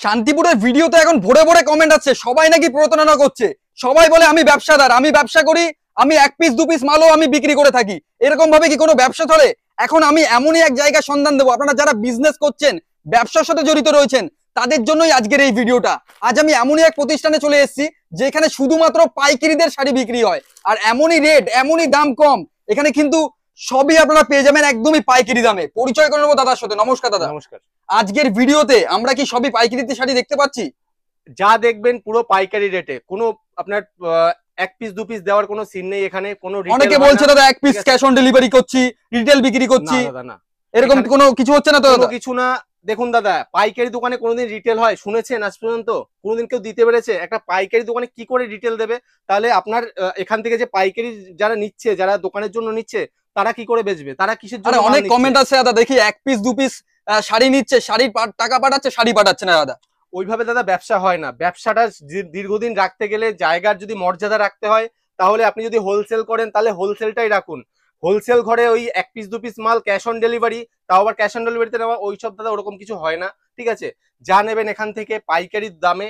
শান্তিপুরের ভিডিওতে এখন ভরে ভরে কমেন্ট আছে, সবাই নাকি প্রতারণা করছে। সবাই বলে আমি ব্যবসাদার, আমি ব্যবসা করি, আমি এক পিস দু পিস মালও আমি বিক্রি করে থাকি। এরকম ভাবে কি কোনো ব্যবসা চলে? এখন আমি এমনই এক জায়গা সন্ধান দেবো, আপনারা যারা বিজনেস করছেন, ব্যবসার সাথে জড়িত রয়েছেন, তাদের জন্যই আজকের এই ভিডিওটা। আজ আমি এমনই এক প্রতিষ্ঠানে চলে এসেছি যেখানে শুধুমাত্র পাইকারিদের শাড়ি বিক্রি হয়, আর এমনই রেট, এমনই দাম কম। এখানে কিন্তু সবই আপনারা পেয়ে যাবেন একদমই পাইকারি দামে। পরিচয় করে নেবো দাদার সাথে। নমস্কার দাদা। নমস্কার। আজকের ভিডিওতে আমরা কি সবই পাইকারিতে শাড়ি দেখতে পাচ্ছি? যা দেখবেন পুরো পাইকারি রেটে, কোনো আপনার এক পিস দু পিস দেওয়ার কোনো সিন নেই এখানে। কোনো অনেকে বলছে দাদা এক পিস ক্যাশ অন ডেলিভারি করছি, রিটেল বিক্রি করছি, না এরকম কোনো কিছু হচ্ছে না তো দাদা? কিছু না। দেখুন দাদা, পাইকারি দোকানে কোনোদিন রিটেল হয় শুনেছেন আজ পর্যন্ত? কোনোদিন কেউ দিতে পেরেছে? একটা পাইকারি দোকানে কি করে রিটেল দেবে? তাহলে আপনার এখান থেকে যে পাইকারি যারা নিচ্ছে, যারা দোকানের জন্য নিচ্ছে, তারা কি করে বেচবে? তারা কিসের জন্য? অনেক কমেন্ট আছে দাদা, দেখি এক পিস দু পিস শাড়ি নিচ্ছে, শাড়ির টাকা পাঠাচ্ছে, শাড়ি পাঠাচ্ছে না দাদা। ওইভাবে দাদা ব্যবসা হয় না। ব্যবসাটা দীর্ঘদিন রাখতে গেলে জায়গার যদি মর্যাদা রাখতে হয়, তাহলে আপনি যদি হোলসেল করেন তাহলে হোলসেলটাই রাখুন। হোলসেল ঘরে ওই এক পিস দু পিস মাল ক্যাশ অন ডেলিভারি, তাও আবার ক্যাশ অন ডেলিভারিতে নেওয়া, ওইসব দাদা ওরকম কিছু হয় না। ঠিক আছে, যা নেবেন এখান থেকে পাইকারির দামে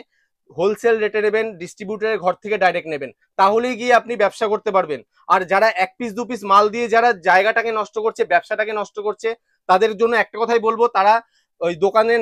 হোলসেল রেটে নেবেন, ডিস্ট্রিবিউটরের ঘর থেকে ডাইরেক্ট নেবেন, তাহলেই গিয়ে আপনি ব্যবসা করতে পারবেন। আর যারা এক পিস দু পিস মাল দিয়ে যারা জায়গাটাকে নষ্ট করছে, ব্যবসাটাকে নষ্ট করছে, তাদের জন্য একটা কথাই বলবো, তারা ওই দোকানের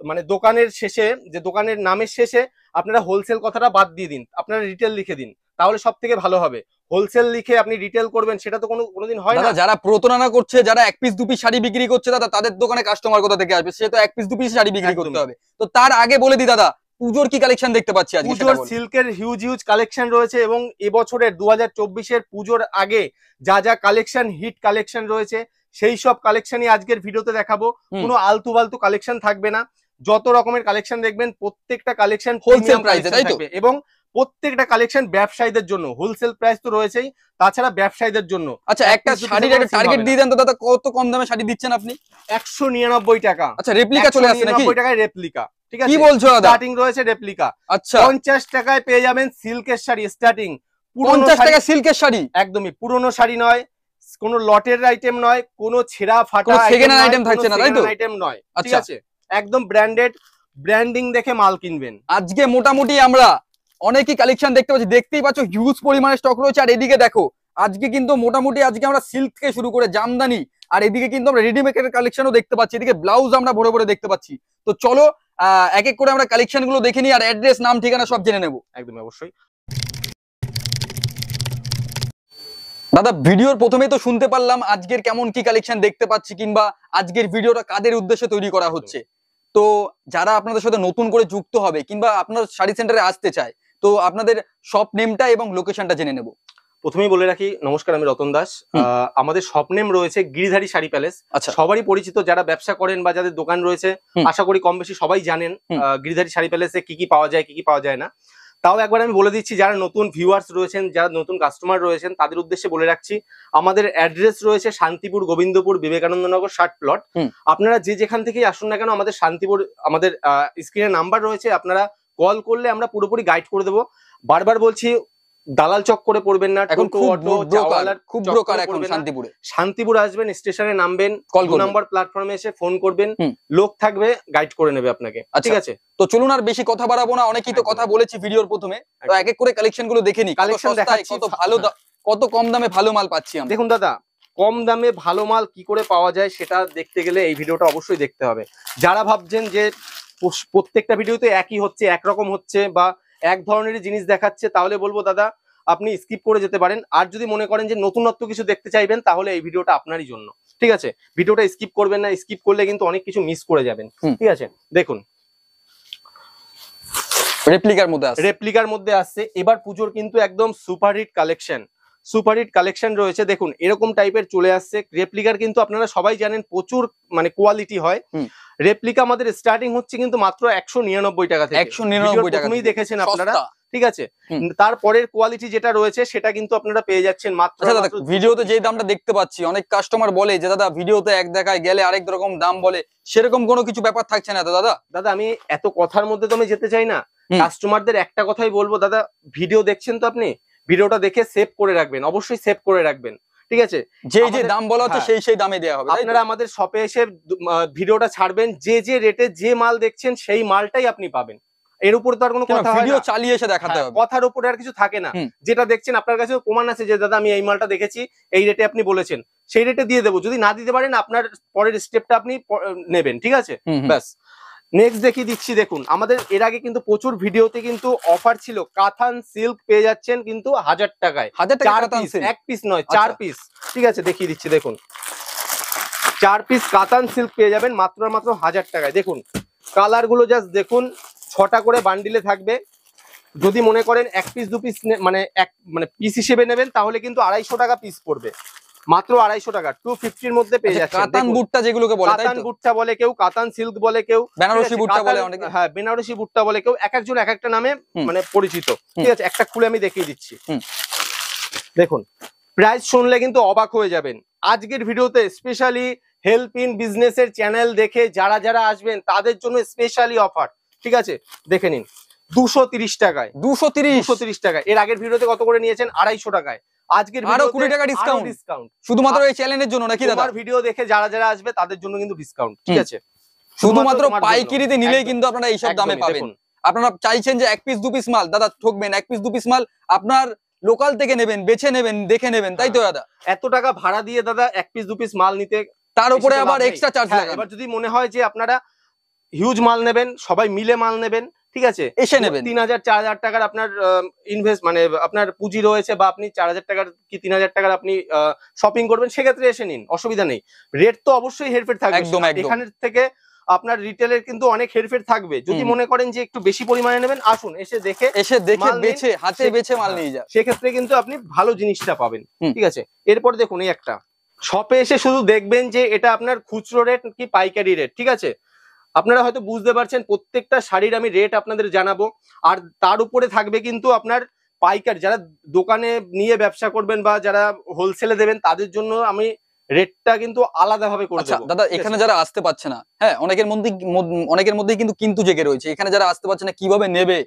মানে দোকানের শেষে, যে দোকানের নামের শেষে আপনারা হোলসেল কথাটা বাদ দিয়ে দিন, আপনারা রিটেল লিখে দিন, তাহলে সব থেকে ভালো হবে। হোলসেল লিখে আপনি রিটেল করবেন, সেটা তো কোনোদিন হয় না। যারা প্রতারণা করছে, যারা এক পিস দু পিস শাড়ি বিক্রি করছে দাদা, তাদের দোকানে কাস্টমার কোথা থেকে আসবে? সে তো এক পিস দু পিস শাড়ি বিক্রি করতে হবে। তো তার আগে বলে দি দাদা, পুজোর কি কালেকশন দেখতে পাচ্ছি আজকে? পুজোর সিল্কের হিউজ কালেকশন রয়েছে, এবং এবছরের 2024-এর পুজোর আগে যা যা কালেকশন, হিট কালেকশন রয়েছে, সেই সব কালেকশনই আজকের ভিডিওতে দেখাবো। কোনো আলতু ফালতু কালেকশন থাকবে না। যত রকমের কালেকশন দেখবেন প্রত্যেকটা কালেকশন হোলসেল প্রাইসে, তাই তো? এবং প্রত্যেকটা কালেকশন ব্যবসায়ীদের জন্য। হোলসেল প্রাইস তো রয়েছেই, তাছাড়া ব্যবসায়ীদের জন্য। আচ্ছা, একটা শাড়ির একটা টার্গেট দিয়ে দেন তো দাদা, কত কম দামে শাড়ি দিচ্ছেন আপনি? 199 টাকা। আচ্ছা, রেপ্লিকা চলে আসছে নাকি? 199 টাকায় রেপ্লিকা। ঠিক আছে, কি বলছো দাদা? স্টার্টিং রয়েছে রেপ্লিকা। আচ্ছা, 50 টাকায় পেয়ে যাবেন সিল্কের শাড়ি স্টার্টিং। 50 টাকা সিল্কের শাড়ি? একদমই পুরনো শাড়ি নয়, কোনো লটের আইটেম নয়, কোনো ছেঁড়া ফাটা সেকেন্ড হ্যান্ড আইটেম থাকছে না, তাই তো? আইটেম নয়, ঠিক আছে, একদম ব্র্যান্ডেড, ব্র্যান্ডিং দেখে মাল কিনবেন। আজকে মোটামুটি আমরা অনেকই কালেকশন দেখতে পাচ্ছি, দেখতেই পাচ্ছ হিউজ পরিমাণে স্টক রয়েছে। আর এদিকে দেখো, আজকে কিন্তু মোটামুটি আজকে আমরা সিল্ক থেকে শুরু করে জামদানি, আর এদিকে কিন্তু আমরা রেডিমেডের কালেকশনও দেখতে পাচ্ছি, এদিকে ব্লাউজ আমরা ভরে ভরে দেখতে পাচ্ছি। তো চলো এক এক করে আমরা কালেকশন গুলো দেখে নিই, আর অ্যাড্রেস, নাম, ঠিকানা সব জেনে নেবো। একদম অবশ্যই দাদা, ভিডিওর প্রথমেই তো শুনতে পারলাম আজকের কেমন কি কালেকশন দেখতে পাচ্ছি, কিংবা আজকের ভিডিওটা কাদের উদ্দেশ্যে তৈরি করা হচ্ছে। তো যারা আপনাদের সাথে নতুন করে যুক্ত হবে কিংবা আপনার শাড়ি সেন্টারে আসতে চায়, তো আপনাদের শপ নেমটা এবং লোকেশনটা জেনে নেব। প্রথমেই বলে রাখি, নমস্কার, আমি রতন দাস। আমাদের শপ নেম রয়েছে গিরিধারী শাড়ি প্যালেস। আচ্ছা, সবারই পরিচিত, যারা ব্যবসা করেন বা যাদের দোকান রয়েছে, আশা করি কম বেশি সবাই জানেন গিরিধারী শাড়ি প্যালেসে কি কি পাওয়া যায়, কি কি পাওয়া যায় না। তাও একবার আমি বলে দিচ্ছি, যারা নতুন ভিউয়ার্স রয়েছেন, যারা নতুন কাস্টমার রয়েছেন, তাদের উদ্দেশ্যে বলে রাখছি, আমাদের অ্যাড্রেস রয়েছে শান্তিপুর, গোবিন্দপুর, বিবেকানন্দনগর 60 প্লট। আপনারা যে যেখান থেকেই আসুন না কেন, আমাদের শান্তিপুর, আমাদের স্ক্রিনে নাম্বার রয়েছে, আপনারা কল করলে আমরা পুরোপুরি গাইড করে দেবো। বারবার বলছি, দালাল চক্করে পড়বেন না। এখন খুব ব্রোকার এখন শান্তিপুরে। শান্তিপুর আসবেন, স্টেশনে নামবেন, কল নাম্বার প্ল্যাটফর্মে এসে ফোন করবেন, লোক থাকবে, গাইড করে নেবে আপনাকে। ঠিক আছে, তো চলুন আর বেশি কথা বাড়াবো না, অনেকেই তো কথা বলেছি ভিডিওর প্রথমে। তো এক এক করে কালেকশন গুলো দেখে নিই, কালেকশন দেখাচ্ছি, কত ভালো, কত কম দামে ভালো মাল পাচ্ছি আমরা। দেখুন দাদা, কম দামে ভালো মাল কি করে পাওয়া যায় সেটা দেখতে গেলে এই ভিডিওটা অবশ্যই দেখতে হবে। যারা ভাবছেন যে প্রত্যেকটা ভিডিওতে একই হচ্ছে, একরকম হচ্ছে, বা এক ধরনের জিনিস দেখাচ্ছে, তাহলে বলবো দাদা আপনি স্কিপ করে যেতে পারেন। আর যদি মনে করেন যে নতুনত্ব কিছু দেখতে চাইবেন, তাহলে এই ভিডিওটা আপনারই জন্য। ঠিক আছে, ভিডিওটা স্কিপ করবেন না, স্কিপ করলে কিন্তু অনেক কিছু মিস করে যাবেন। ঠিক আছে, দেখুন রেপ্লিকার মধ্যে আসছে এবার পুজোর কিন্তু একদম সুপারহিট কালেকশন রয়েছে। দেখুন এরকম টাইপের চলে আসছে রেপ্লিকার, কিন্তু আপনারা সবাই জানেন প্রচুর মানে কোয়ালিটি হয়। রেপ্লিকা আমাদের স্টার্টিং হচ্ছে কিন্তু মাত্র 199 টাকা থেকে। 199 টাকা দেখেছেন আপনারা, ঠিক আছে। তারপরের কোয়ালিটি যেটা রয়েছে সেটা কিন্তু আপনারা পেয়ে যাচ্ছেন মাত্র। ভিডিওতে যে দামটা দেখতে পাচ্ছি, অনেক কাস্টমার বলে যে দাদা ভিডিওতে এক দেখায়, গেলে আরেক রকম দাম বলে, সেরকম কোনো কিছু ব্যাপার থাকছে না তো দাদা? দাদা আমি এত কথার মধ্যে তো আমি যেতে চাই না। কাস্টমারদের একটা কথাই বলবো, দাদা ভিডিও দেখছেন তো আপনি, ভিডিওটা দেখে সেভ করে রাখবেন, অবশ্যই সেভ করে রাখবেন। ঠিক আছে, যে আমাদের- দাম বলা হচ্ছে হ্যাঁ। সেই দামে দেওয়া হবে, তাই তো? আপনারা আমাদের শপে এসে ভিডিওটা ছাড়বেন, যে রেটে যে মাল দেখছেন সেই মালটাই আপনি পাবেন, এর উপর তো আর কোনো কেন কথা হয় ভিডিও না। চালিয়ে এসে দেখাতে হ্যাঁ, হবে। কথার উপরে আর কিছু থাকে না। হুম। যেটা দেখছেন আপনার কাছে প্রমাণ আছে যে দাদা আমি এই মালটা দেখেছি, এই রেটে আপনি বলেছেন, সেই রেটে দিয়ে দেবো। যদি না দিতে পারেন আপনার পরের স্টেপটা আপনি নেবেন, ঠিক আছে। হুম, হুম। ব্যাস, নেক্সট দেখিয়ে দিচ্ছি। দেখুন, আমাদের এর আগে কিন্তু প্রচুর ভিডিওতে কিন্তু অফার ছিল, কাতান সিল্ক পেয়ে যাচ্ছেন কিন্তু 1000 টাকায়, 1000 টাকা 4 কাতান পিস, silk? 1 পিস নয় 4 আচ্ছা। পিস, ঠিক আছে, দেখিয়ে দিচ্ছি। দেখুন, 4 পিস কাতান সিল্ক পেয়ে যাবেন মাত্র আর মাত্র 1000 টাকায়। দেখুন কালার গুলো জাস্ট দেখুন, 6টা করে বান্ডিলে থাকবে। যদি মনে করেন 1 পিস 2 পিস মানে পিস হিসেবে নেবেন তাহলে কিন্তু 250 টাকা পিস পড়বে, মাত্র 250 টাকা, 250 এর মধ্যে পেয়ে আচ্ছা, যাচ্ছেন। কাতান দেখুন, বুটটা যেগুলোকে বলে, তাই কাতান তো? বুট্টা বলে কেউ, কাতান সিল্ক বলে কেউ, বেনারসি ঠিক আছে, বুট্টা বলে কাতান- অনেকে। হ্যাঁ, বেনারসি বুট্টা বলে কেউ, এক একজন এক একটা নামে হুম। মানে পরিচিত, হুম। ঠিক আছে। একটা খুলে আমি দেখিয়ে দিচ্ছি। হুম। দেখুন, প্রাইস শুনলে কিন্তু অবাক হয়ে যাবেন। আজকের ভিডিওতে স্পেশালি হেল্প ইন বিজনেসের চ্যানেল দেখে যারা যারা আসবেন তাদের জন্য স্পেশালি অফার, ঠিক আছে। দেখে নিন, 230 টাকায়, 230? 230 টাকায়। এর আগের ভিডিওতে কত করে নিয়েছেন? 250 টাকায়। আজকের আরো ভিডিওতে 20 টাকা ডিসকাউন্ট ডিসকাউন্ট। শুধুমাত্র এই চ্যানেলের জন্য নাকি দাদা? তোমার ভিডিও দেখে যারা যারা আসবে তাদের জন্য কিন্তু ডিসকাউন্ট, ঠিক হুম। আছে। শুধুমাত্র তোমার জন্য। পাইকিরিতে নিলেই একদম, কিন্তু আপনারা এইসব দামে একদমই। পাবেন। দেখুন, আপনারা চাইছেন যে 1 পিস 2 পিস মাল, দাদা ঠকবেন। 1 পিস 2 পিস মাল আপনার লোকাল থেকে নেবেন, বেছে নেবেন, দেখে নেবেন, তাই তো দাদা? এত টাকা ভাড়া দিয়ে দাদা 1 পিস 2 পিস মাল নিতে তার উপরে বেশি তো আবার লাভ নেই। এক্সট্রা চার্জ হ্যাঁ, লাগান। এবার যদি মনে হয় যে আপনারা হিউজ মাল নেবেন, সবাই মিলে মাল নেবেন, ঠিক আছে, এসে নেবেন। 3000 4000 টাকার আপনার ইনভেস্ট মানে আপনার পুঁজি রয়েছে, বা আপনি 4000 টাকার কি 3000 টাকার আপনি শপিং করবেন, সেক্ষেত্রে এসে নিন, অসুবিধা নেই। রেট তো অবশ্যই হেরফের থাকবে, একদম, একদম। এখানের থেকে আপনার রিটেলের কিন্তু অনেক হেরফের থাকবে। যদি হুম। মনে করেন যে একটু বেশি পরিমাণে নেবেন, আসুন, এসে দেখে মাল নিন। বেছে হাতে বেছে মাল নিয়ে যান। সেক্ষেত্রে কিন্তু আপনি ভালো জিনিসটা পাবেন, হুম। ঠিক আছে। এরপর দেখুন, এই একটা শপে এসে শুধু দেখবেন যে এটা আপনার খুচরো রেট কি পাইকারি রেট, ঠিক আছে। আপনারা হয়তো বুঝতে পারছেন, প্রত্যেকটা শাড়ির আমি রেট আপনাদের জানাবো, আর তার উপরে থাকবে কিন্তু আপনার পাইকারি, যারা দোকানে নিয়ে ব্যবসা করবেন বা যারা হোলসেলে দেবেন তাদের জন্য আমি রেটটা কিন্তু আলাদাভাবে করে আচ্ছা দেবো, দাদা, ঠিক আছে? এখানে যারা আসতে পারছে না, হ্যাঁ, অনেকের মধ্যেই কিন্তু জেগে রয়েছে। এখানে যারা আসতে পারছে না কিভাবে নেবে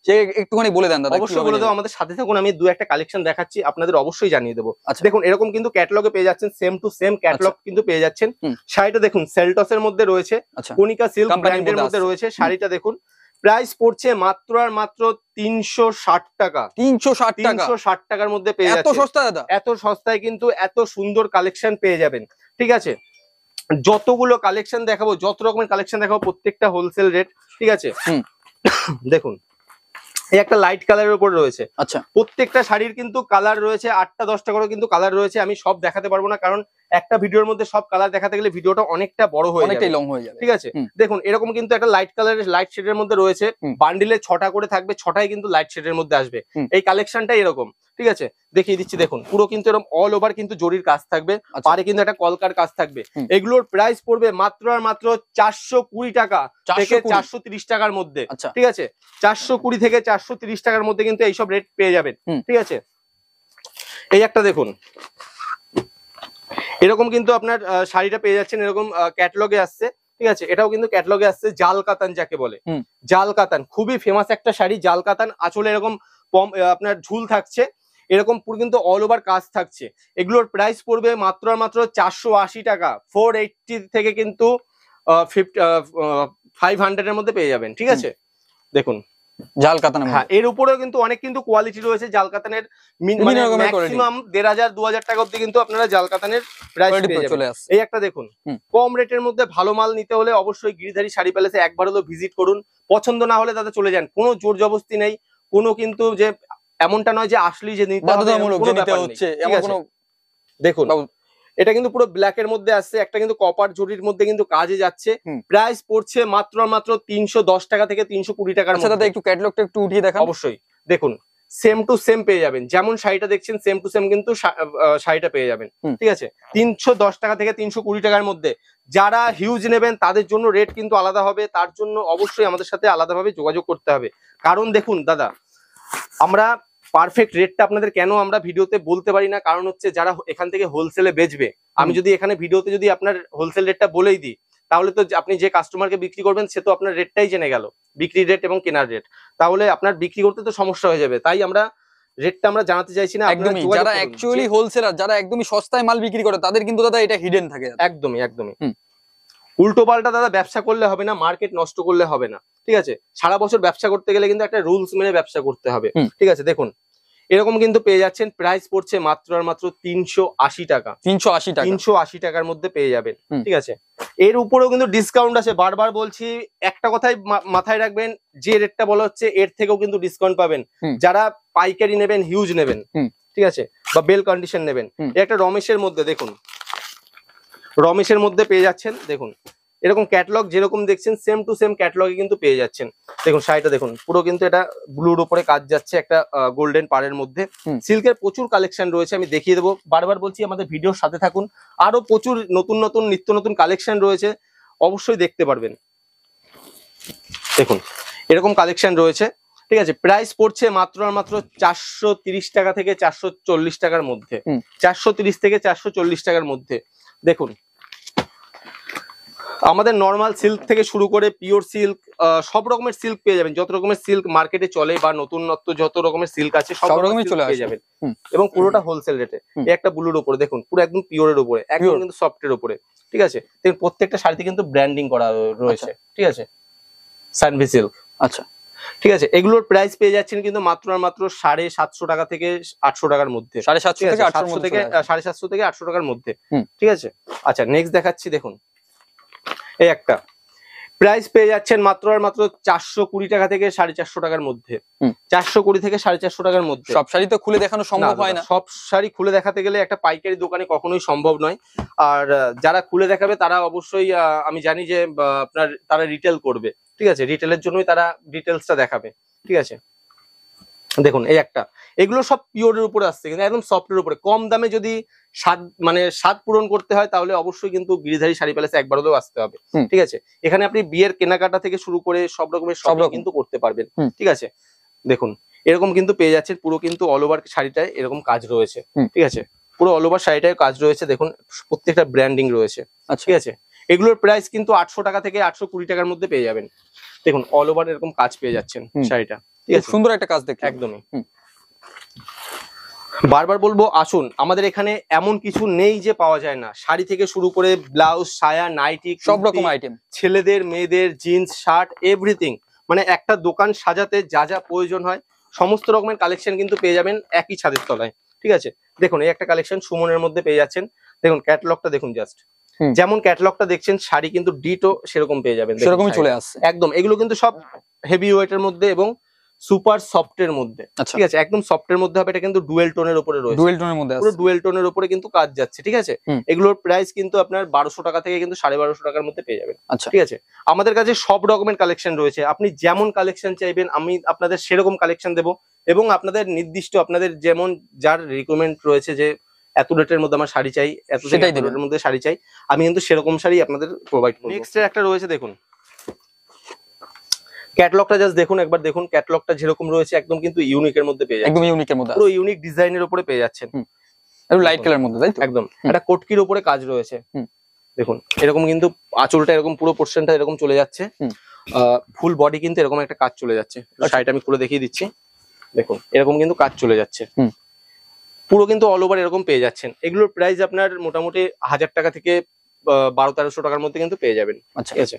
সে একটুখানি বলে দেন দাদা। অবশ্যই কিভাবে বলে নেবে? দেবো, আমাদের সাথে থাকুন, আমি দু একটা কালেকশন দেখাচ্ছি, আপনাদের অবশ্যই জানিয়ে দেবো। আচ্ছা। দেখুন, এরকম কিন্তু ক্যাটালগে পেয়ে যাচ্ছেন, সেম টু সেম ক্যাটালগ কিন্তু পেয়ে যাচ্ছেন। হুম। শাড়িটা দেখুন, সেলটসের মধ্যে রয়েছে, আচ্ছা, কণিকা সিল্ক কোম্পানির ব্র্যান্ডের মধ্যে মধ্যে আসছে। রয়েছে। শাড়িটা দেখুন, প্রাইস পড়ছে মাত্র আর মাত্র 360 টাকা। 360 টাকা? 360 টাকার মধ্যে পেয়ে এত যাচ্ছে। সস্তা দাদা? এত সস্তায় কিন্তু এত সুন্দর কালেকশন পেয়ে যাবেন, ঠিক আছে। যতগুলো কালেকশন দেখাবো, যত রকমের কালেকশন দেখাবো, প্রত্যেকটা হোলসেল রেট, ঠিক আছে। হুম। দেখুন, এই একটা লাইট কালারের উপর রয়েছে। আচ্ছা, প্রত্যেকটা শাড়ির কিন্তু কালার রয়েছে 8টা 10টা করে কিন্তু কালার রয়েছে। আমি সব দেখাতে পারবো না, কারণ একটা ভিডিওর মধ্যে সব কালার দেখাতে গেলে ভিডিওটা অনেকটা বড় হয়ে যাবে, অনেকটাই লং হয়ে যাবে। ঠিক আছে। হুম। দেখুন, এরকম কিন্তু একটা লাইট কালারের লাইট শেডের মধ্যে রয়েছে, হুম। বান্ডিলে 6টা করে থাকবে, 6টাই কিন্তু লাইট শেডের মধ্যে আসবে। হুম। এই কালেকশনটা এরকম, ঠিক আছে, দেখিয়ে দিচ্ছি। দেখুন, পুরো কিন্তু এরকম অল ওভার কিন্তু জরির কাজ থাকবে, আচ্ছা। পারে কিন্তু একটা কলকার কাজ থাকবে। হুম। এগুলোর প্রাইস পড়বে মাত্র আর মাত্র 420 টাকা থেকে 420? 430 টাকার মধ্যে, আচ্ছা। ঠিক আছে। 420 থেকে 430 টাকার মধ্যে কিন্তু এইসব রেট পেয়ে যাবেন, হুম। ঠিক আছে। এই একটা দেখুন, এরকম কিন্তু আপনার শাড়িটা পেয়ে যাচ্ছেন, এরকম ক্যাটালগে আসছে, ঠিক আছে। এটাও কিন্তু ক্যাটালগে আসছে, জাল কাতান যাকে বলে। হুম। জাল কাতান খুবই ফেমাস একটা শাড়ি, জাল কাতান। আঁচলে এরকম আপনার ঝুল থাকছে, এরকম পুরো কিন্তু অল ওভার কাজ থাকছে। এগুলোর প্রাইস পড়বে মাত্র আর মাত্র 480 টাকা। 480 থেকে কিন্তু 500 এর মধ্যে পেয়ে যাবেন, ঠিক আছে। দেখুন, জাল কাতান। হ্যাঁ, এর উপরেও কিন্তু অনেক কিন্তু কোয়ালিটি রয়েছে জাল কাতানের, বিভিন্ন রকমের quality। ম্যাক্সিমাম 1500 2000 টাকা অবধি কিন্তু আপনারা জাল কাতানের প্রাইস পেয়ে যাবেন। চলে আসছে। এই একটা দেখুন, হুম। কম রেটের মধ্যে ভালো মাল নিতে হলে অবশ্যই গিরিধারী শাড়ি প্যালেসে একবার হলো ভিজিট করুন। পছন্দ না হলে দাদা চলে যান, কোনো জোর জবরদস্তি নেই, কোনো কিন্তু যে এমনটা নয় যে আসলেই যে নিতে হবে, বাধ্যতামূলক কোনো যে নিতে ব্যাপার নেই, হচ্ছে ঠিক এমন আছে? কোনো দেখুন, এটা কিন্তু পুরো ব্ল্যাক এর মধ্যে আসছে, একটা কিন্তু কপার জরির মধ্যে কিন্তু কাজে যাচ্ছে। হুম। প্রাইস পড়ছে মাত্র আর মাত্র 310 টাকা থেকে 320 টাকার আচ্ছা দাদা, মধ্যে। একটু ক্যাটালগটা একটু উঠিয়ে দেখান। অবশ্যই দেখুন, সেম টু সেম পেয়ে যাবেন, যেমন শাড়িটা দেখছেন সেম টু সেম কিন্তু শাড়িটা পেয়ে যাবেন, হুম। ঠিক আছে। 310 টাকা থেকে 320 টাকার মধ্যে। যারা হিউজ নেবেন তাদের জন্য রেট কিন্তু আলাদা হবে, তার জন্য অবশ্যই আমাদের সাথে আলাদাভাবে যোগাযোগ করতে হবে। কারণ দেখুন দাদা, আমরা পারফেক্ট রেটটা আপনাদের কেন আমরা ভিডিওতে বলতে পারি না, কারণ হচ্ছে যারা এখান থেকে হোলসেলে বেচবে, আমি যদি এখানে ভিডিওতে যদি আপনার হোলসেল রেটটা বলেই দিই, তাহলে তো আপনি যে কাস্টমারকে বিক্রি করবেন সে তো আপনার রেটটাই জেনে গেল, বিক্রি রেট এবং কেনার রেট, তাহলে আপনার বিক্রি করতে তো সমস্যা হয়ে যাবে। তাই আমরা রেটটা আমরা জানাতে চাইছি না, আপনারা একদমই যোগাযোগ যারা করুন। অ্যাকচুয়ালি হোলসেলার, যারা একদমই সস্তায় মাল বিক্রি করে, তাদের কিন্তু দাদা এটা হিডেন থাকে। একদমই একদমই হুম। উল্টো পাল্টা দাদা ব্যবসা করলে হবে না, মার্কেট নষ্ট করলে হবে না, ঠিক আছে? সারা বছর ব্যবসা করতে গেলে কিন্তু একটা রুলস মেনে ব্যবসা করতে হবে, হুম। ঠিক আছে? দেখুন এরকম কিন্তু পেয়ে যাচ্ছেন, প্রাইস পড়ছে মাত্র আর মাত্র 380 টাকা। 380 টাকা। 380 টাকার মধ্যে পেয়ে যাবেন, হুম। ঠিক আছে? এর উপরেও কিন্তু ডিসকাউন্ট আছে, বারবার বলছি একটা কথাই মাথায় রাখবেন, যে রেটটা বলা হচ্ছে এর থেকেও কিন্তু ডিসকাউন্ট পাবেন হুম। যারা পাইকারি নেবেন, হিউজ নেবেন, হুম। ঠিক আছে, বা বেল কন্ডিশন নেবেন। হুম। এটা একটা রমেশের মধ্যে দেখুন, রমেশের মধ্যে পেয়ে যাচ্ছেন, দেখুন এরকম ক্যাটালগ যেরকম দেখছেন সেম টু সেম ক্যাটালগে কিন্তু পেয়ে যাচ্ছেন। দেখুন শাড়িটা দেখুন, পুরো কিন্তু এটা ব্লুর উপরে কাজ যাচ্ছে, একটা গোল্ডেন পাড়ের মধ্যে। হুম। সিল্কের প্রচুর কালেকশন রয়েছে, আমি দেখিয়ে দেবো, বারবার বলছি আমাদের ভিডিওর সাথে থাকুন, আরো প্রচুর নতুন নতুন নিত্য নতুন কালেকশন রয়েছে, অবশ্যই দেখতে পারবেন। দেখুন এরকম কালেকশন রয়েছে, ঠিক আছে? প্রাইস পড়ছে মাত্র আর মাত্র 430 টাকা থেকে 440 টাকার মধ্যে। হুম। 430 থেকে 440 টাকার মধ্যে। দেখুন আমাদের নর্মাল সিল্ক থেকে শুরু করে পিওর সিল্ক, সব রকমের সিল্ক পেয়ে যাবেন, যত রকমের সিল্ক মার্কেটে চলে বা নতুনত্ব যত রকমের সিল্ক আছে সব রকমের চলে পেয়ে যাবেন, এবং পুরোটা হোলসেল রেটে। এই একটা ব্লুর উপরে দেখুন, পুরো একদম পিওরের উপরে, একদম কিন্তু সফটের উপরে, ঠিক আছে? দেখুন প্রত্যেকটা শাড়িতে কিন্তু ব্র্যান্ডিং করা রয়েছে, ঠিক আছে? সানভি সিল্ক, আচ্ছা, ঠিক আছে? এগুলোর প্রাইস পেয়ে যাচ্ছেন কিন্তু মাত্র আর মাত্র 750 টাকা থেকে 800 টাকার মধ্যে, 750 থেকে 800 700 থেকে 750 থেকে 800 টাকার মধ্যে, হুম। ঠিক আছে? আচ্ছা নেক্সট দেখাচ্ছি, দেখুন এই একটা প্রাইস পেয়ে যাচ্ছেন মাত্র আর মাত্র 420 টাকা থেকে 450 টাকার মধ্যে। হুম। 420 থেকে 450 টাকার মধ্যে। সব শাড়ি তো খুলে দেখানো সম্ভব হয় না। সব শাড়ি খুলে দেখাতে গেলে একটা পাইকারি দোকানে কখনোই সম্ভব নয়। আর যারা খুলে দেখাবে তারা অবশ্যই আমি জানি যে আপনার তারা রিটেল করবে, ঠিক আছে? রিটেলের জন্যই তারা ডিটেলসটা দেখাবে, ঠিক আছে? দেখুন এই একটা, এগুলো সব পিওরের উপরে আসছে, কিন্তু একদম সফটের উপরে। কম দামে যদি স্বাদ পূরণ করতে হয় তাহলে অবশ্যই কিন্তু গিরিধারী শাড়ি প্যালেসে একবার হলেও আসতে হবে, হুম। ঠিক আছে? এখানে আপনি বিয়ের কেনাকাটা থেকে শুরু করে সব রকমের সব রকম কিন্তু করতে পারবেন, হুম। ঠিক আছে? দেখুন এরকম কিন্তু পেয়ে যাচ্ছেন, পুরো কিন্তু অল ওভার শাড়িটায় এরকম কাজ রয়েছে, হুম। ঠিক আছে? পুরো অল ওভার শাড়িটায় কাজ রয়েছে, দেখুন প্রত্যেকটা ব্র্যান্ডিং রয়েছে, আচ্ছা, ঠিক আছে? এগুলোর প্রাইস কিন্তু 800 টাকা থেকে 820 টাকার মধ্যে পেয়ে যাবেন। দেখুন অল ওভার এরকম কাজ পেয়ে যাচ্ছেন হুম। শাড়িটা, ঠিক খুব আছে? সুন্দর একটা কাজ দেখতে। একদমই। হুম। বারবার বলবো আসুন, আমাদের এখানে এমন কিছু নেই যে পাওয়া যায় না। শাড়ি থেকে শুরু করে ব্লাউজ, সায়া, নাইটি, সব রকম আইটেম, ছেলেদের মেয়েদের জিন্স, শার্ট, এভরিথিং, মানে একটা দোকান সাজাতে যা যা প্রয়োজন হয় সমস্ত রকমের কালেকশন কিন্তু পেয়ে যাবেন একই ছাদের তলায়, ঠিক আছে? দেখুন এই একটা কালেকশন সুমনের মধ্যে পেয়ে যাচ্ছেন, দেখুন ক্যাটালগটা দেখুন জাস্ট, হুম। যেমন ক্যাটালগটা দেখছেন শাড়ি কিন্তু ডিটো সেরকম পেয়ে যাবেন, দেখুন সেরকমই চলে শাড়িটা। আসছে। একদম এগুলো কিন্তু সব হেভি ওয়েটের মধ্যে এবং সুপার সফটের মধ্যে, আচ্ছা, ঠিক আছে? একদম সফটের মধ্যে হবে, এটা কিন্তু ডুয়েল টোনের উপরে রয়েছে, ডুয়েল টোনের মধ্যে পুরো আছে। ডুয়েল টোনের উপরে কিন্তু কাজ যাচ্ছে, ঠিক আছে? হুম। এগুলোর প্রাইস কিন্তু আপনার 1200 টাকা থেকে কিন্তু 1250 টাকার মধ্যে পেয়ে যাবেন, আচ্ছা, ঠিক আছে? আমাদের কাছে সব রকমের কালেকশন রয়েছে, আপনি যেমন কালেকশন চাইবেন আমি আপনাদের সেরকম কালেকশন দেবো, এবং আপনাদের নির্দিষ্ট আপনাদের যেমন যার রিকোয়ারমেন্ট রয়েছে যে এত রেটের মধ্যে আমার শাড়ি চাই, এত সেটাই দেবেন। রেটের মধ্যে শাড়ি চাই, আমি কিন্তু সেরকম শাড়ি আপনাদের প্রোভাইড করব। নেক্সট একটা রয়েছে, দেখুন ক্যাটালগটা জাস্ট দেখুন একবার, দেখুন ক্যাটালগটা যেরকম রয়েছে একদম কিন্তু ইউনিকের মধ্যে পেয়ে যাচ্ছেন, একদম ইউনিকের মধ্যে পুরো আছে। ইউনিক ডিজাইনের উপরে পেয়ে যাচ্ছেন, একটু লাইট কালার মধ্যে, তাই তো? একদম একটা কটকির উপরে কাজ রয়েছে, হুম। দেখুন এরকম কিন্তু আঁচলটা এরকম পুরো পোর্শনটা এরকম চলে যাচ্ছে, হুম। ফুল বডি কিন্তু এরকম একটা কাজ চলে যাচ্ছে। শাড়িটা আমি খুলে দেখিয়ে দিচ্ছি, দেখুন এরকম কিন্তু কাজ চলে যাচ্ছে, হুম। পুরো কিন্তু অল ওভার এরকম পেয়ে যাচ্ছেন। এগুলোর প্রাইস আপনার মোটামুটি 1000 টাকা থেকে 1200-1300 টাকার মধ্যে কিন্তু পেয়ে যাবেন, আচ্ছা, ঠিক আছে?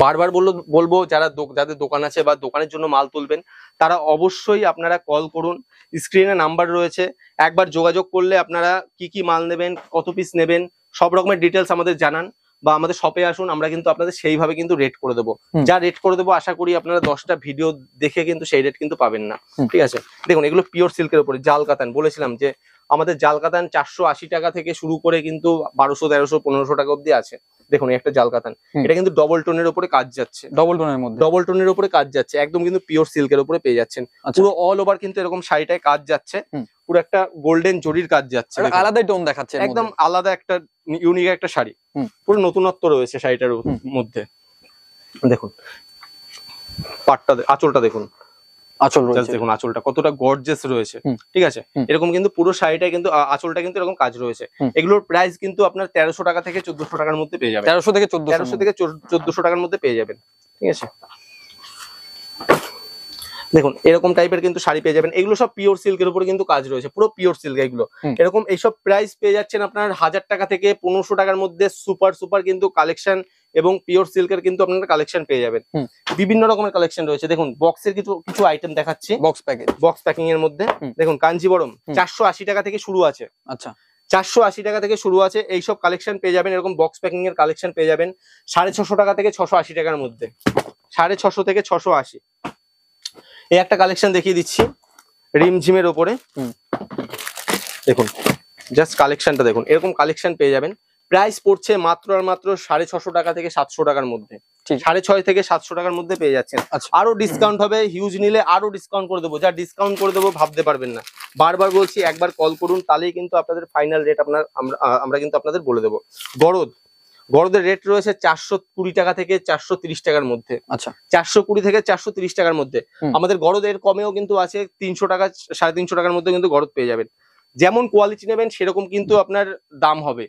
বারবার বলবো যাদের দোকান আছে বা দোকানের জন্য মাল তুলবেন তারা অবশ্যই আপনারা কল করুন, স্ক্রিনে নাম্বার রয়েছে, একবার যোগাযোগ করলে আপনারা কি কি মাল নেবেন, কত পিস নেবেন, সব রকমের ডিটেলস আমাদের জানান, বা আমাদের শপে আসুন, আমরা কিন্তু আপনাদের সেইভাবে কিন্তু রেট করে দেবো। হুম। যা রেট করে দেবো আশা করি আপনারা 10টা ভিডিও দেখে কিন্তু সেই রেট কিন্তু পাবেন না, হুম। ঠিক আছে? দেখুন এগুলো পিওর সিল্কের উপরে জাল কাতান, বলেছিলাম যে আমাদের জাল কাতান 480 টাকা থেকে শুরু করে কিন্তু 1200, 1300, 1500 টাকা অব্দি আছে। দেখুন এই একটা জাল কাতান, হুম। এটা কিন্তু ডবল টোনের উপরে কাজ যাচ্ছে, ডবল টোনের মধ্যে, ডবল টোনের উপরে কাজ যাচ্ছে, একদম কিন্তু পিওর সিল্কের উপরে পেয়ে যাচ্ছেন। আচ্ছা, পুরো অল ওভার কিন্তু এরকম শাড়িটায় কাজ যাচ্ছে, হুম। পুরো একটা গোল্ডেন জরির কাজ যাচ্ছে, একটা দেখুন। আলাদাই টোন দেখাচ্ছে এর একদম মধ্যে। আলাদা একটা ইউনিক একটা শাড়ি, হুম। পুরো নতুনত্ব রয়েছে শাড়িটার হুম। মধ্যে। দেখুন পাটটা আঁচলটা দেখুন, আঁচল জাস্ট রয়েছে, দেখুন আঁচলটা কতটা গর্জিয়াস রয়েছে, হুম। ঠিক আছে? হুম। এরকম কিন্তু পুরো শাড়িটা কিন্তু আঁচলটা কিন্তু এরকম কাজ রয়েছে। হুম। এগুলোর প্রাইস কিন্তু আপনার 1300 টাকা থেকে 1400 টাকার মধ্যে পেয়ে যাবেন, 1300 থেকে 1400 1300 থেকে 1400 টাকার মধ্যে পেয়ে যাবেন, ঠিক আছে? দেখুন এরকম টাইপের কিন্তু শাড়ি পেয়ে যাবেন, এগুলো সব পিওর সিল্কের উপরে কিন্তু কাজ রয়েছে, পুরো পিওর সিল্ক এগুলো। এরকম এইসব প্রাইস পেয়ে যাচ্ছেন আপনার 1000 টাকা থেকে 1500 টাকার মধ্যে সুপার সুপার কিন্তু কালেকশন এবং পিওর সিল্কের কিন্তু আপনারা কালেকশন পেয়ে যাবেন। বিভিন্ন রকমের কালেকশন রয়েছে। দেখুন বক্সের কিছু কিছু আইটেম দেখাচ্ছি, বক্স প্যাকিং এর মধ্যে। দেখুন কাঞ্জিবরম 480 টাকা থেকে শুরু আছে। আচ্ছা 480 টাকা থেকে শুরু আছে, এইসব কালেকশন পেয়ে যাবেন। এরকম বক্স প্যাকিং এর কালেকশন পেয়ে যাবেন 650 টাকা থেকে 680 টাকার মধ্যে, 650 থেকে 680। এই একটা কালেকশন দেখিয়ে দিচ্ছি রিমঝিমের ওপরে। দেখুন জাস্ট কালেকশনটা দেখুন, এরকম কালেকশন পেয়ে যাবেন। প্রাইস পড়ছে মাত্র আর মাত্র 650 টাকা থেকে 700 টাকার মধ্যে, 650 থেকে 700 টাকার মধ্যে পেয়ে যাচ্ছেন। আরো ডিসকাউন্ট হবে, হিউজ নিলে আরো ডিসকাউন্ট করে দেবো, যা ডিসকাউন্ট করে দেবো ভাবতে পারবেন না। বারবার বলছি একবার কল করুন, তাহলেই কিন্তু আপনাদের ফাইনাল রেট আমরা কিন্তু আপনাদের বলে দেবো। গরদের রেট রয়েছে 420 টাকা থেকে 430 টাকার মধ্যে। আচ্ছা 420 থেকে 430 টাকার মধ্যে। আমাদের গরদের কমেও কিন্তু আছে, 300 টাকা 350 টাকার মধ্যে কিন্তু গরদ পেয়ে যাবেন। যেমন কোয়ালিটি নেবেন সেরকম কিন্তু আপনার দাম হবে,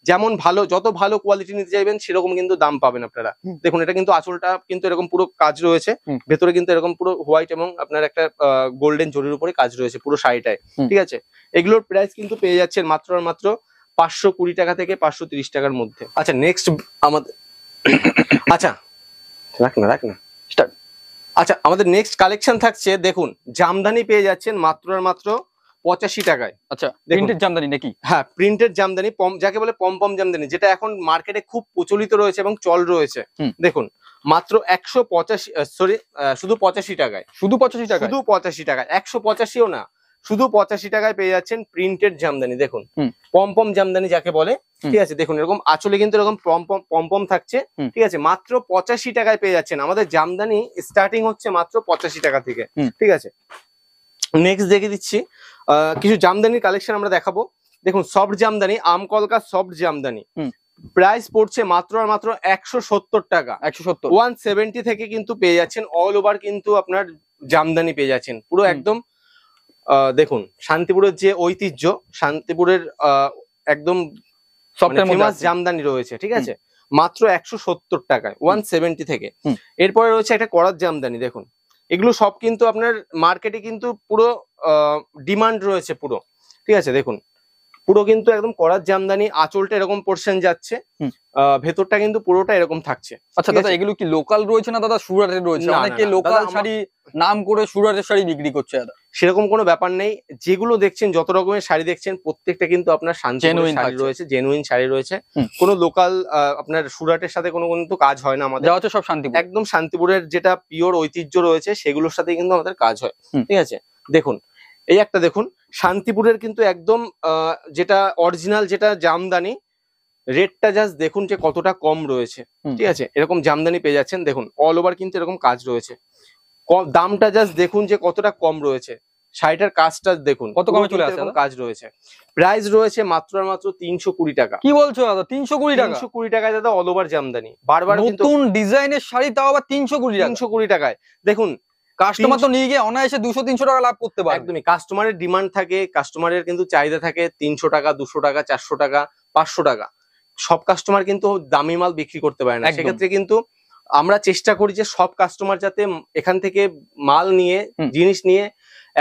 যেমন যত ভালো কোয়ালিটি নিতে চাইবেন সেরকম কিন্তু দাম পাবেন আপনারা। দেখুন এটা কিন্তু আঁচলটা কিন্তু এরকম পুরো কাজ রয়েছে, ভেতরে কিন্তু এরকম পুরো হোয়াইট এবং আপনার একটা গোল্ডেন জরির উপরে কাজ রয়েছে পুরো শাড়িটায়। ঠিক আছে, এগুলোর প্রাইস কিন্তু পেয়ে যাচ্ছেন মাত্র আর মাত্র 520 টাকা থেকে 530 টাকার মধ্যে। আচ্ছা নেক্সট আমাদের আচ্ছা রাখ না স্টার্ট। আচ্ছা আমাদের নেক্সট কালেকশন থাকছে, দেখুন জামদানি পেয়ে যাচ্ছেন মাত্র আর মাত্র 85 টাকায়। আচ্ছা প্রিন্টেড জামদানি নাকি? হ্যাঁ প্রিন্টেড জামদানি, যাকে বলে পম জামদানি, যেটা এখন মার্কেটে খুব প্রচলিত রয়েছে এবং চল রয়েছে। দেখুন মাত্র 185 শুধু 85 টাকায়, শুধু 85 টাকা, শুধু 85 টাকায়, 185ও না, শুধু 85 টাকায় পেয়ে যাচ্ছেন প্রিন্টেড জামদানি। দেখুন পম জামদানি যাকে বলে। ঠিক আছে, দেখুন এরকম আঁচলে কিন্তু এরকম পম থাকছে। ঠিক আছে, মাত্র 85 টাকায় পেয়ে যাচ্ছেন। আমাদের জামদানি স্টার্টিং হচ্ছে মাত্র 85 টাকা থেকে। ঠিক আছে, নেক্সট দেখে দিচ্ছি কিছু জামদানির কালেকশন আমরা দেখাবো। দেখুন সফট জামদানি, আমকলকা সফট জামদানি, প্রাইস পড়ছে মাত্র আর মাত্র 170 টাকা। 170 থেকে কিন্তু পেয়ে যাচ্ছেন। অল ওভার কিন্তু আপনার জামদানি পেয়ে যাচ্ছেন পুরো একদম। দেখুন শান্তিপুরের যে ঐতিহ্য, শান্তিপুরের একদম ফেমাস জামদানি রয়েছে। ঠিক আছে, মাত্র 170 টাকায় 170 থেকে। এরপরে রয়েছে একটা করাত জামদানি। দেখুন এগুলো সব কিন্তু আপনার মার্কেটে কিন্তু পুরো ডিমান্ড রয়েছে পুরো। ঠিক আছে, দেখুন পুরো কিন্তু একদম করাত জামদানি, আঁচলটা এরকম পোর্শন যাচ্ছে, ভেতরটা কিন্তু পুরোটা এরকম থাকছে। আচ্ছা দাদা এগুলো কি লোকাল রয়েছে না দাদা সুরাটের রয়েছে? অনেকে লোকাল শাড়ি নাম করে সুরাটের শাড়ি বিক্রি করছে দাদা। সেরকম কোনো ব্যাপার নেই, যেগুলো দেখছেন যত রকমের শাড়ি দেখছেন প্রত্যেকটা কিন্তু আপনার শান্তিপুরের শাড়ি রয়েছে, জেনুইন শাড়ি রয়েছে। কোনো লোকাল আপনার সুরাটের সাথে কোনো কিন্তু কাজ হয় না আমাদের, হচ্ছে সব শান্তিপুর, একদম শান্তিপুরের যেটা পিওর ঐতিহ্য রয়েছে সেগুলোর সাথে কিন্তু আমাদের কাজ হয়। ঠিক আছে, দেখুন এই একটা দেখুন শান্তিপুরের কিন্তু একদম যেটা অরিজিনাল যেটা জামদানি, রেটটা জাস্ট দেখুন যে কতটা কম রয়েছে। ঠিক আছে, এরকম জামদানি পেয়ে যাচ্ছেন। দেখুন অল ওভার কিন্তু এরকম কাজ রয়েছে, দামটা জাস্ট দেখুন যে কতটা কম রয়েছে। শাড়িটার কাজটা দেখুন কত কমে চলে আসে, কাজ রয়েছে। প্রাইস রয়েছে মাত্র আর মাত্র 320 টাকা। কি বলছো দাদা? 320 টাকা? 320 টাকায় দাদা অল ওভার জামদানি, বারবার নতুন ডিজাইনের শাড়ি, তাও আবার 320 টাকা। 320 টাকায়। দেখুন কাস্টমার তো নিয়ে গিয়ে অনায়াসে 200-300 টাকা লাভ করতে পারে। একদমই, কাস্টমারের ডিমান্ড থাকে, কাস্টমারের কিন্তু চাহিদা থাকে 300 টাকা, 200 টাকা, 400 টাকা, 500 টাকা। সব কাস্টমার কিন্তু দামি মাল বিক্রি করতে পারে না। সেক্ষেত্রে কিন্তু আমরা চেষ্টা করি যে সব কাস্টমার যাতে এখান থেকে মাল নিয়ে, জিনিস নিয়ে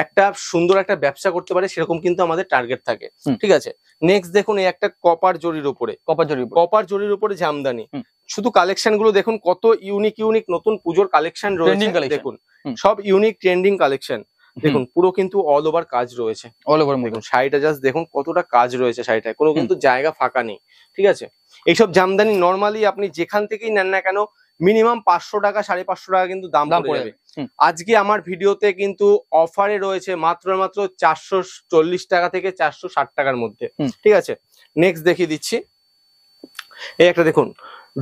একটা সুন্দর একটা ব্যবসা করতে পারে, সেরকম কিন্তু আমাদের টার্গেট থাকে। ঠিক আছে, নেক্সট দেখুন এই একটা কপার জরির উপরে, কপার জরির উপরে জামদানি। শুধু কালেকশন গুলো দেখুন কত ইউনিক নতুন পুজোর কালেকশন রয়েছে। দেখুন সব ইউনিক ট্রেন্ডিং কালেকশন। দেখুন পুরো কিন্তু অল ওভার কাজ রয়েছে, অল ওভার। দেখুন শাড়িটা জাস্ট দেখুন কতটা কাজ রয়েছে শাড়িটায়, কোনো কিন্তু জায়গা ফাঁকা নেই। ঠিক আছে, এইসব জামদানি নর্মালি আপনি যেখান থেকেই নেন না কেন মিনিমাম 500 টাকা 550 টাকা কিন্তু দাম পড়ে যাবে। আজকে আমার ভিডিওতে কিন্তু অফারে রয়েছে মাত্র 440 টাকা থেকে 460 টাকার মধ্যে। ঠিক আছে, নেক্সট দেখিয়ে দিচ্ছি এই একটা দেখুন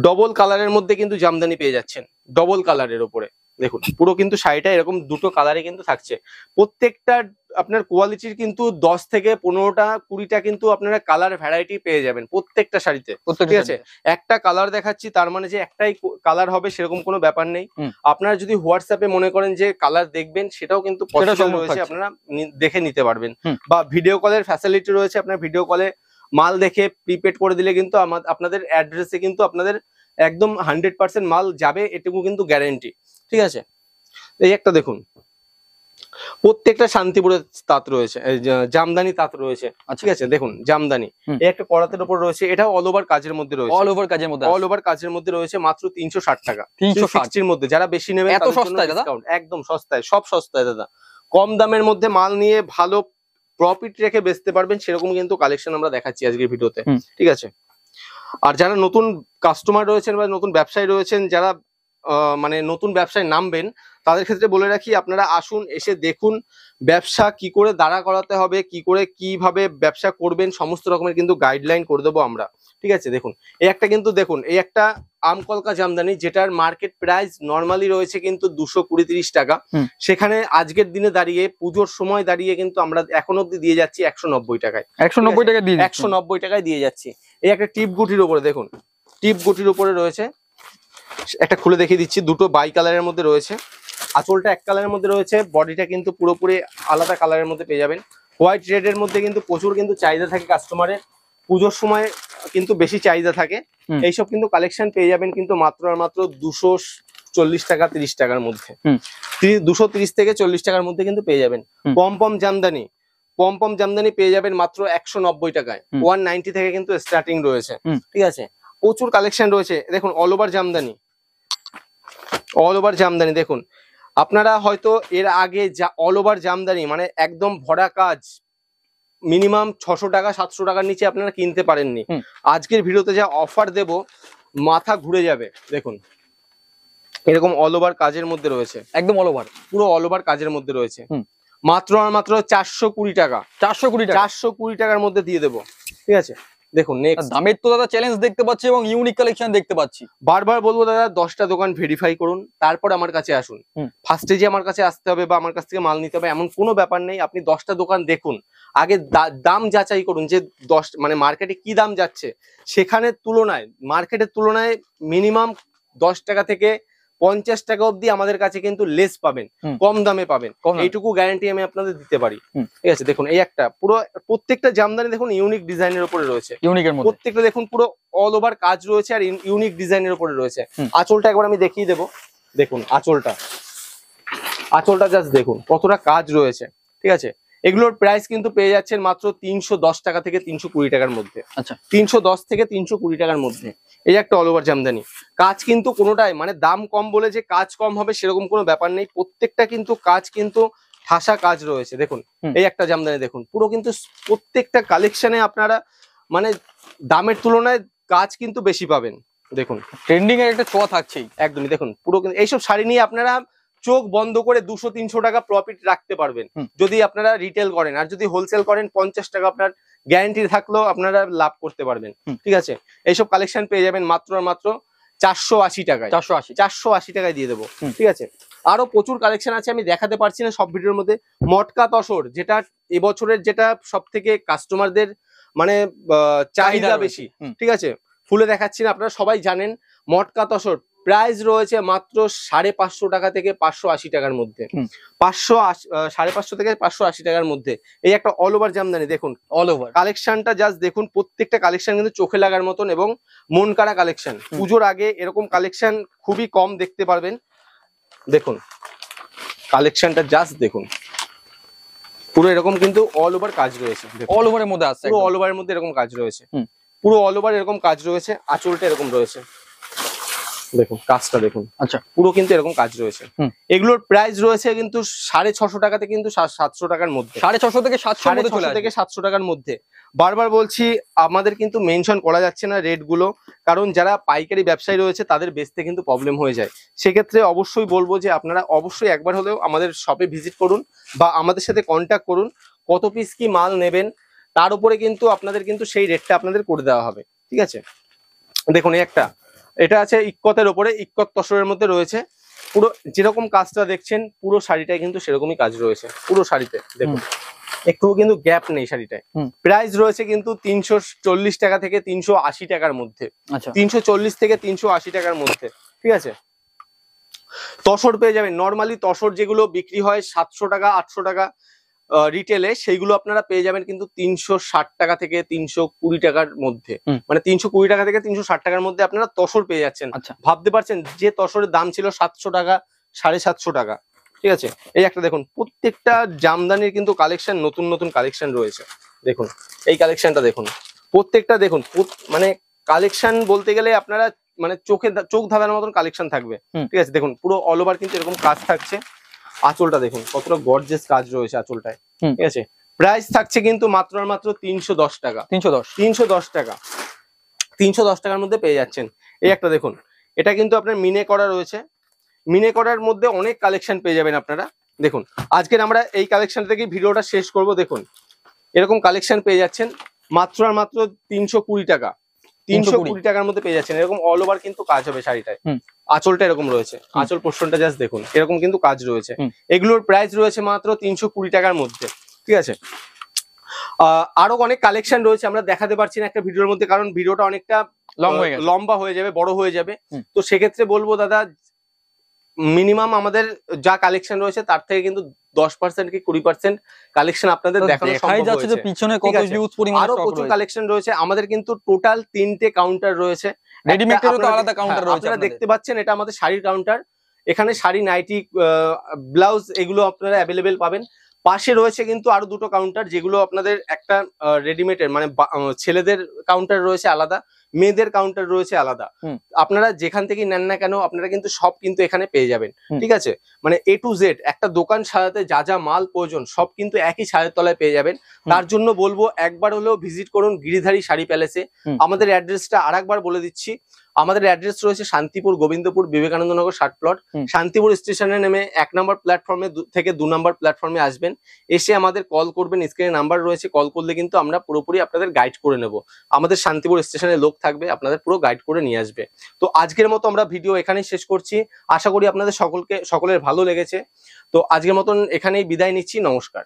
ডবল কালারের মধ্যে কিন্তু জামদানি পেয়ে যাচ্ছেন, ডবল কালারের উপরে। দেখুন পুরো কিন্তু শাড়িটা এরকম দুটো কালারে কিন্তু থাকছে। প্রত্যেকটা আপনার কোয়ালিটির কিন্তু 10 থেকে 15টা 20টা কিন্তু আপনারা কালার ভ্যারাইটি পেয়ে যাবেন প্রত্যেকটা শাড়িতে। ঠিক আছে, একটা কালার দেখাচ্ছি তার মানে যে একটাই কালার হবে সেরকম কোনো ব্যাপার নেই। আপনারা যদি হোয়াটসঅ্যাপে মনে করেন যে কালার দেখবেন সেটাও কিন্তু পসিবল রয়েছে, আপনারা দেখে নিতে পারবেন। বা ভিডিও কলের ফ্যাসিলিটি রয়েছে, আপনার ভিডিও কলে মাল দেখে প্রিপেড করে দিলে কিন্তু আপনাদের অ্যাড্রেসে কিন্তু আপনাদের একদম 100% মাল যাবে, এটুকু কিন্তু গ্যারেন্টি। ঠিক আছে, এই একটা দেখুন প্রত্যেকটা শান্তিপুরের তাঁত রয়েছে, জামদানি তাঁত রয়েছে। ঠিক আছে, দেখুন জামদানি, এই একটা করাতের উপর রয়েছে, এটাও অল ওভার কাজের মধ্যে রয়েছে, অল ওভার কাজের মধ্যে, অল ওভার কাজের মধ্যে রয়েছে, মাত্র 360 টাকা। 360 এর মধ্যে যারা বেশি নেবেন এত সস্তায় দাদা? একদম সস্তায়, সব সস্তায় দাদা। কম দামের মধ্যে মাল নিয়ে ভালো প্রফিট রেখে বেচতে পারবেন, সেরকম কিন্তু কালেকশন আমরা দেখাচ্ছি আজকের ভিডিওতে। ঠিক আছে, আর যারা নতুন কাস্টমার রয়েছেন বা নতুন ব্যবসায়ী রয়েছেন, যারা মানে নতুন ব্যবসায় নামবেন, তাদের ক্ষেত্রে বলে রাখি, আপনারা আসুন, এসে দেখুন ব্যবসা কি করে দাঁড়া করাতে হবে, কি করে কিভাবে ব্যবসা করবেন, সমস্ত রকমের কিন্তু গাইডলাইন করে দেবো আমরা। ঠিক আছে, দেখুন এই একটা কিন্তু, দেখুন এই একটা আমকলকা জামদানি, যেটার মার্কেট প্রাইস নর্মালি রয়েছে কিন্তু 220-30 টাকা, সেখানে আজকের দিনে দাঁড়িয়ে, পুজোর সময় দাঁড়িয়ে কিন্তু আমরা এখন অব্দি দিয়ে যাচ্ছি 190 টাকায়। 190 টাকা দিয়ে 190 টাকায় দিয়ে যাচ্ছি। এই একটা টিপ গুটির উপরে, দেখুন টিপ গুটির উপরে রয়েছে, একটা খুলে দেখিয়ে দিচ্ছি, দুটো বাই কালারের মধ্যে রয়েছে, আঁচলটা এক কালারের মধ্যে রয়েছে, বডিটা কিন্তু পুরোপুরি আলাদা কালারের মধ্যে পেয়ে যাবেন। হোয়াইট রেডের মধ্যে কিন্তু প্রচুর কিন্তু চাহিদা থাকে কাস্টমারের, পুজোর সময় কিন্তু বেশি চাহিদা থাকে। এইসব কিন্তু কালেকশন পেয়ে যাবেন কিন্তু মাত্র আর মাত্র 240 টাকা 30 টাকার মধ্যে, 230 থেকে 40 টাকার মধ্যে কিন্তু পেয়ে যাবেন। পম জামদানি পেয়ে যাবেন মাত্র 190 টাকায়, 190 থেকে কিন্তু স্টার্টিং রয়েছে। ঠিক আছে, প্রচুর কালেকশন রয়েছে। দেখুন all over Jamdani, all over Jamdani দেখুন, আপনারা হয়তো এর আগে অল ওভার জামদানি মানে একদম ভরা কাজ মিনিমাম 600 টাকা 700 টাকার নিচে আপনারা কিনতে পারেননি। আজকের ভিডিওতে যা অফার দেব, মাথা ঘুরে যাবে। দেখুন এরকম অল ওভার কাজের মধ্যে রয়েছে, একদম অল ওভার, পুরো অল ওভার কাজের মধ্যে রয়েছে, মাত্র আর মাত্র 420 টাকা, 420 টাকার মধ্যে দিয়ে দেবো। ঠিক আছে, দেখুন নেক্সট, দামের তো দাদা চ্যালেঞ্জ দেখতে পাচ্ছি এবং ইউনিক কালেকশন দেখতে পাচ্ছি। বারবার বলবো দাদা, 10টা দোকান ভেরিফাই করুন, তারপর আমার কাছে আসুন। ফার্স্টে যে আমার কাছে আসতে হবে বা আমার কাছ থেকে মাল নিতে হবে এমন কোনো ব্যাপার নেই। আপনি 10টা দোকান দেখুন, আগে দাম যাচাই করুন যে মানে মার্কেটে কি দাম যাচ্ছে, সেখানে তুলনায় মার্কেটের তুলনায় মিনিমাম 10 টাকা থেকে 50 টাকা অব্দি আমাদের কাছে কিন্তু লেস পাবেন, কম দামে পাবেন, এইটুকু গ্যারান্টি আমি আপনাদের দিতে পারি। ঠিক আছে, দেখুন এই একটা পুরো, প্রত্যেকটা জামদানি দেখুন ইউনিক ডিজাইনের উপরে রয়েছে, প্রত্যেকটা দেখুন পুরো অল ওভার কাজ রয়েছে আর ইউনিক ডিজাইনের উপরে রয়েছে। আঁচলটা একবার আমি দেখিয়ে দেবো, দেখুন আঁচলটা জাস্ট দেখুন কতটা কাজ রয়েছে। ঠিক আছে, এগুলোর প্রাইস কিন্তু পেয়ে যাচ্ছেন মাত্র 310 টাকা থেকে 320 টাকার মধ্যে। আচ্ছা, 310 থেকে 320 টাকার মধ্যে এই একটা অল ওভার জামদানি। কাজ কিন্তু কোনোটাই মানে দাম কম বলে যে কাজ কম হবে সেরকম কোনো ব্যাপার নেই, প্রত্যেকটা কিন্তু কাজ কিন্তু ঠাসা কাজ রয়েছে। দেখুন এই একটা জামদানি দেখুন, পুরো কিন্তু প্রত্যেকটা কালেকশনে আপনারা মানে দামের তুলনায় কাজ কিন্তু বেশি পাবেন। দেখুন ট্রেন্ডিং এর একটা ছোঁয়া থাকছেই একদমই। দেখুন পুরো কিন্তু এইসব শাড়ি নিয়ে আপনারা চোখ বন্ধ করে 200-300 টাকা প্রফিট রাখতে পারবেন যদি আপনারা রিটেল করেন, আর যদি হোলসেল করেন 50 টাকা আপনার গ্যারান্টি থাকলেও আপনারা লাভ করতে পারবেন। ঠিক আছে, এইসব কালেকশন পেয়ে যাবেন মাত্র আর মাত্র 480 টাকায়, 480 টাকায় দিয়ে দেবো। ঠিক আছে, আরো প্রচুর কালেকশন আছে, আমি দেখাতে পারছি না সব ভিডিওর মধ্যে। মটকা তসর, যেটা এবছরের যেটা সব থেকে কাস্টমারদের মানে চাহিদা বেশি। ঠিক আছে, ফুলে দেখাচ্ছি না, আপনারা সবাই জানেন। মটকা তসর প্রাইস রয়েছে মাত্র 550 টাকা থেকে 580 টাকার মধ্যে, 550 থেকে 580 টাকার মধ্যে। এই একটা অল ওভার জামদানি দেখুন, অল ওভার কালেকশনটা জাস্ট দেখুন, প্রত্যেকটা কালেকশন কিন্তু চোখে লাগার মতন এবং মন কাড়া কালেকশন। পুজোর আগে এরকম কালেকশন খুবই কম দেখতে পারবেন। দেখুন কালেকশনটা জাস্ট দেখুন, পুরো এরকম কিন্তু অল ওভার কাজ রয়েছে, অল ওভারের মধ্যে আছে, পুরো অল ওভারের মধ্যে এরকম কাজ রয়েছে, পুরো অল ওভার এরকম কাজ রয়েছে। আঁচলটা এরকম রয়েছে, দেখুন কাজটা দেখুন। আচ্ছা, পুরো কিন্তু এরকম কাজ রয়েছে। এগুলোর প্রাইস রয়েছে কিন্তু 650 টাকা থেকে কিন্তু 700 টাকার মধ্যে, 650 থেকে 700 টাকার মধ্যে। বারবার বলছি, আমাদের কিন্তু মেনশন করা যাচ্ছে না রেট গুলো, কারণ যারা পাইকারি ব্যবসায়ী রয়েছে তাদের বেচতে কিন্তু প্রবলেম হয়ে যায়। সেক্ষেত্রে অবশ্যই বলবো যে আপনারা অবশ্যই একবার হলেও আমাদের শপে ভিজিট করুন বা আমাদের সাথে কন্ট্যাক্ট করুন, কত পিস কি মাল নেবেন তার উপরে কিন্তু আপনাদের কিন্তু সেই রেটটা আপনাদের করে দেওয়া হবে। ঠিক আছে, দেখুন এই একটা, এটা আছে ইক্কতের ওপরে, ইক্কত তসরের মধ্যে রয়েছে। পুরো যেরকম কাজটা দেখছেন পুরো শাড়িটায় কিন্তু সেরকমই কাজ রয়েছে, পুরো শাড়িতে দেখুন একটু কিন্তু গ্যাপ নেই শাড়িটায়। প্রাইস রয়েছে কিন্তু 340 টাকা থেকে 380 টাকার মধ্যে, 340 থেকে 380 টাকার মধ্যে। ঠিক আছে, তসর পেয়ে যাবেন। নর্মালি তসর যেগুলো বিক্রি হয় 700 টাকা 800 টাকা রিটেলে, সেইগুলো আপনারা পেয়ে যাবেন কিন্তু 360 টাকা থেকে 320 টাকার মধ্যে, মানে 320 টাকা থেকে 360 টাকার মধ্যে আপনারা তসর পেয়ে যাচ্ছেন। ভাবতে পারছেন যে তসরের দাম ছিল 700 টাকা 750 টাকা। ঠিক আছে, এই একটা দেখুন, প্রত্যেকটা জামদানির কিন্তু কালেকশন, নতুন নতুন কালেকশন রয়েছে। দেখুন এই কালেকশনটা দেখুন, প্রত্যেকটা দেখুন, মানে কালেকশন বলতে গেলে আপনারা মানে চোখ ধাঁধানোর মতন কালেকশন থাকবে। ঠিক আছে, দেখুন পুরো অল ওভার কিন্তু এরকম কাজ থাকছে। আঁচলটা দেখুন কতটা গর্জিয়াস কাজ রয়েছে আঁচলটায়। ঠিক আছে, প্রাইস থাকছে কিন্তু মাত্র আর মাত্র 310 টাকা। 310 টাকা, 310 টাকার মধ্যে পেয়ে যাচ্ছেন। এই একটা দেখুন, এটা কিন্তু আপনার মিনে করা রয়েছে। মিনে করার মধ্যে অনেক কালেকশন পেয়ে যাবেন আপনারা। দেখুন আজকের আমরা এই কালেকশন থেকে ভিডিওটা শেষ করব। দেখুন এরকম কালেকশন পেয়ে যাচ্ছেন মাত্র আর মাত্র 320 টাকা। 320 টাকার মধ্যে পেয়ে যাচ্ছেন। এরকম অল ওভার কিন্তু কাজ হবে শাড়িটায়। আঁচলটা এরকম রয়েছে, আঁচল পোর্শনটা জাস্ট দেখুন, এরকম কিন্তু কাজ রয়েছে। এগুলোর প্রাইস রয়েছে মাত্র 320 টাকার মধ্যে। ঠিক আছে, আরো অনেক কালেকশন রয়েছে, আমরা দেখাতে পারছি না একটা ভিডিওর মধ্যে, কারণ ভিডিওটা অনেকটা লম্বা হয়ে যাবে, বড় হয়ে যাবে। তো সেক্ষেত্রে বলবো দাদা, মিনিমাম আমাদের যা কালেকশন রয়েছে তার থেকে কিন্তু 10% কি 20% কালেকশন আপনাদের দেখানো সম্ভব হয়েছে। পিছনে কত হিউজ পরিমাণে আরো প্রচুর কালেকশন রয়েছে আমাদের, কিন্তু টোটাল 3টে কাউন্টার রয়েছে। রেডিমেডেরও তো আলাদা কাউন্টার রয়েছে, আপনারা দেখতে পাচ্ছেন, এটা আমাদের শাড়ির কাউন্টার। এখানে শাড়ি, নাইটি, ব্লাউজ এগুলো আপনারা অ্যাভেলেবেল পাবেন। পাশে রয়েছে কিন্তু আরো দুটো কাউন্টার, যেগুলো আপনাদের একটা রেডিমেডের মানে ছেলেদের কাউন্টার রয়েছে আলাদা, মেয়েদের কাউন্টার রয়েছে আলাদা। আপনারা যেখান থেকে নেন না কেন আপনারা কিন্তু সব কিন্তু এখানে পেয়ে যাবেন। ঠিক আছে, মানে A to Z একটা দোকান সাজাতে যা যা মাল প্রয়োজন সব কিন্তু একই ছাদের তলায় পেয়ে যাবেন। তার জন্য বলবো একবার হলেও ভিজিট করুন গিরিধারী শাড়ি প্যালেসে। আমাদের অ্যাড্রেসটা আরেকবার বলে দিচ্ছি। আমাদের অ্যাড্রেস রয়েছে শান্তিপুর, গোবিন্দপুর, বিবেকানন্দ নগর 60 প্লট। শান্তিপুর স্টেশনে নেমে 1 নম্বর প্ল্যাটফর্মে থেকে 2 নম্বর প্ল্যাটফর্মে আসবেন। এসে আমাদের কল করবেন, স্ক্রিনে নাম্বার রয়েছে, কল করলে কিন্তু আমরা পুরোপুরি আপনাদের গাইড করে নেব। আমাদের শান্তিপুর স্টেশনে লোক থাকবে, আপনাদের পুরো গাইড করে নিয়ে আসবে। তো আজকের মতো আমরা ভিডিও এখানেই শেষ করছি। আশা করি আপনাদের সকলের ভালো লেগেছে। তো আজকের মতন এখানেই বিদায় নিচ্ছি, নমস্কার।